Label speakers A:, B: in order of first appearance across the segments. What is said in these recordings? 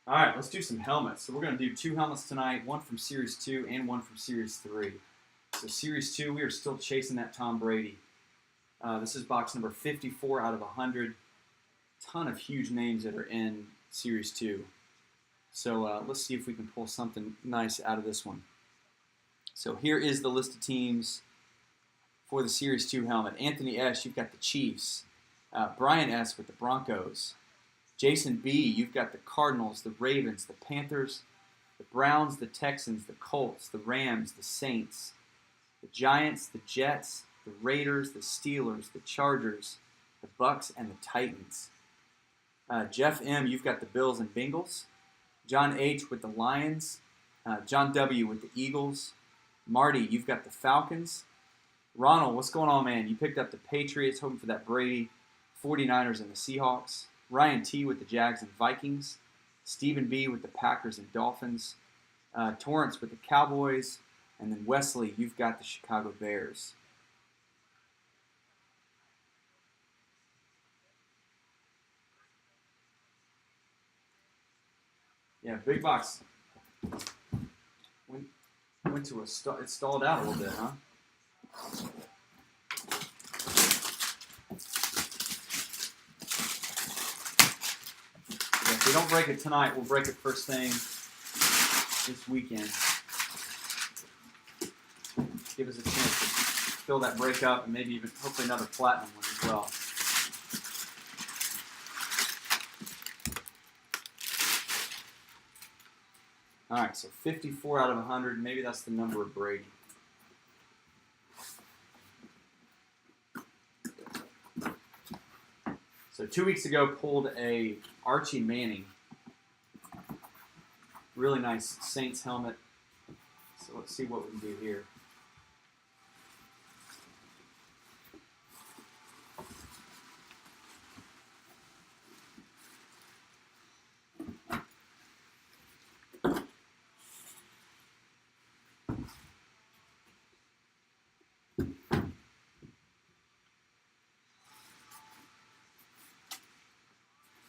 A: All right, let's do some helmets. So we're going to do 2 helmets tonight, one from Series 2 and one from Series 3. So Series 2, we are still chasing that Tom Brady. This is box number 54 out of 100. Ton of huge names that are in Series 2. So let's see if we can pull something nice out of this one. So here is the list of teams for the Series 2 helmet. Anthony S., you've got the Chiefs. Brian S. with the Broncos. Jason B., you've got the Cardinals, the Ravens, the Panthers, the Browns, the Texans, the Colts, the Rams, the Saints, the Giants, the Jets, the Raiders, the Steelers, the Chargers, the Bucks, and the Titans. Jeff M., you've got the Bills and Bengals. John H. with the Lions. John W. with the Eagles. Marty, you've got the Falcons. Ronald, what's going on, man? You picked up the Patriots, hoping for that Brady, 49ers, and the Seahawks. Ryan T. with the Jags and Vikings. Stephen B. with the Packers and Dolphins. Torrance with the Cowboys. And then Wesley, you've got the Chicago Bears. Yeah, big box. Went to it stalled out a little bit, huh? If we don't break it tonight, we'll break it first thing this weekend. Give us a chance to fill that break up and maybe even hopefully another platinum one as well. All right, so 54 out of 100. Maybe that's the number of Brady. So 2 weeks ago, pulled a Archie Manning. Really nice Saints helmet. So let's see what we can do here.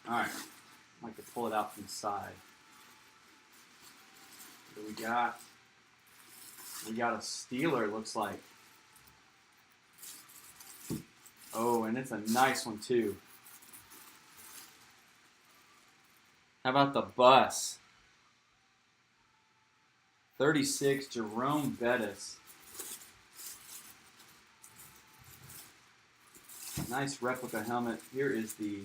A: All right, I like to pull it out from the side. What do we got? We got a Steeler, it looks like. Oh, and it's a nice one, too. How about the bus? 36, Jerome Bettis. Nice replica helmet. Here is the...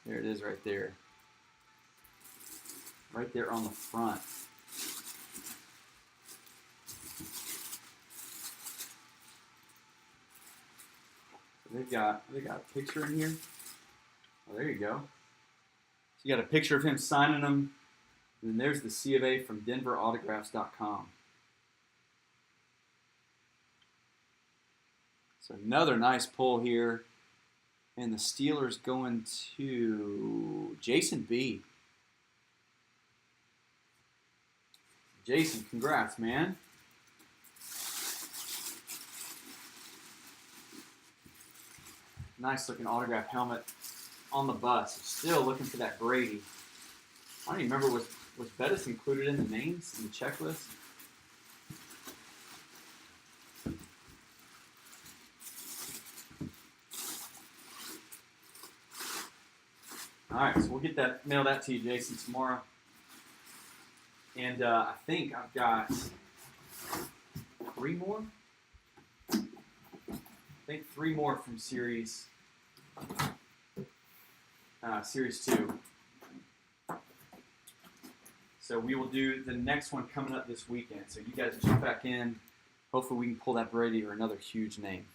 A: There it is right there. Right there on the front. So they got a picture in here. Oh, there you go. So you got a picture of him signing them. And then there's the C of A from DenverAutographs.com. So another nice pull here. And the Steelers going to Jason B. Jason, congrats, man. Nice looking autograph helmet on the bus. Still looking for that Brady. I don't even remember, was Bettis included in the names in the checklist? All right, so we'll get that mailed out to you, Jason, tomorrow. And I think I've got 3 more. I think 3 more from Series 2. So we will do the next one coming up this weekend. So you guys jump back in. Hopefully we can pull that Brady or another huge name.